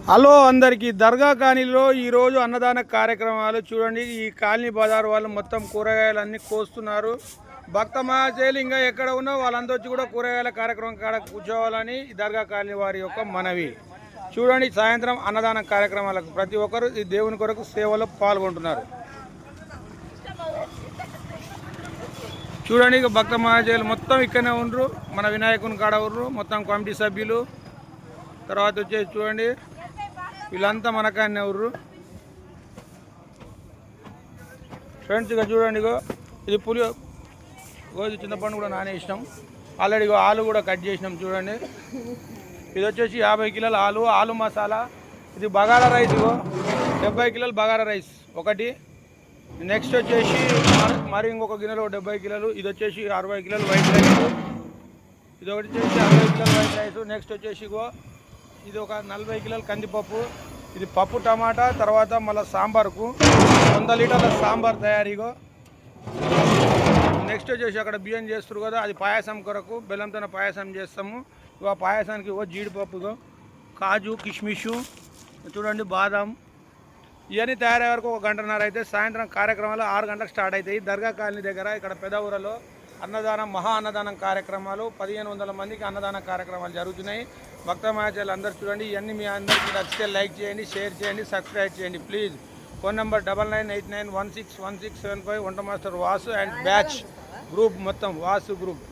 Hello అందరికీ దర్గా కాలనీలో ఈరోజు అన్నదాన కార్యక్రమాలు చూడండి. ఈ కాలనీ బజార్ వాళ్ళు మొత్తం కూరగాయలన్నీ కోస్తున్నారు. భక్త మహాశైలు ఇంకా ఎక్కడ ఉన్నా వాళ్ళందరూ వచ్చి కూడా కూరగాయల కార్యక్రమం కాడ కూర్చోవాలని దర్గా కాలనీ వారి యొక్క మనవి. చూడండి, సాయంత్రం అన్నదాన కార్యక్రమాలకు ప్రతి ఒక్కరు ఈ దేవుని కొరకు సేవలో పాల్గొంటున్నారు. చూడండి, ఇక భక్త మహాశైలు మొత్తం ఇక్కడనే ఉండరు. మన వినాయకుని కాడ ఉండరు మొత్తం కమిటీ సభ్యులు. తర్వాత వచ్చేసి చూడండి, వీళ్ళంతా మనకాన్నే ఉర్రు ఫ్రెండ్స్. ఇక చూడండి, ఇది ఇది చింతపండు కూడా నానేసినాం ఆల్రెడీ. ఆలు కూడా కట్ చేసినాం చూడండి. ఇది వచ్చేసి 50 కిలోల ఆలు మసాలా. ఇది బగారా రైస్ 70 కిలోలు బగారా రైస్ ఒకటి. నెక్స్ట్ వచ్చేసి మరి ఇంకొక గిన్నెలో 70 కిలోలు. ఇది వచ్చేసి 60 కిలోలు వైట్ రైస్. ఇది ఒకటి వచ్చేసి 60 కిలోలు వైట్ రైస్. నెక్స్ట్ వచ్చేసి ఇది ఒక 40 కిలోల కందిపప్పు. ఇది పప్పు టమాటా. తర్వాత మళ్ళీ సాంబార్కు 100 లీటర్ల సాంబార్ తయారీగో. నెక్స్ట్ వచ్చేసి అక్కడ బియ్యం చేస్తారు కదా, అది పాయసం కొరకు బెల్లంతో పాయసం చేస్తాము. ఆ పాయసానికి జీడిపప్పుగా కాజు కిష్మిషు చూడండి, బాదం ఇవన్నీ తయారయ్యే వరకు 1 గంటన్నర అయితే. సాయంత్రం కార్యక్రమాలు 6 గంటలకు స్టార్ట్ అవుతాయి. దర్గా కాలనీ దగ్గర ఇక్కడ పెద్ద ఊరలో అన్నదానం, మహా అన్నదానం కార్యక్రమాలు 1500 మందికి అన్నదాన కార్యక్రమాలు జరుగుతున్నాయి. భక్త మహాశైలు అందరూ చూడండి. ఇవన్నీ మీ అందరికీ నచ్చితే లైక్ చేయండి, షేర్ చేయండి, సబ్స్క్రైబ్ చేయండి ప్లీజ్. Phone number 9989161675. వంట master Vasu and batch group, మొత్తం వాసు గ్రూప్.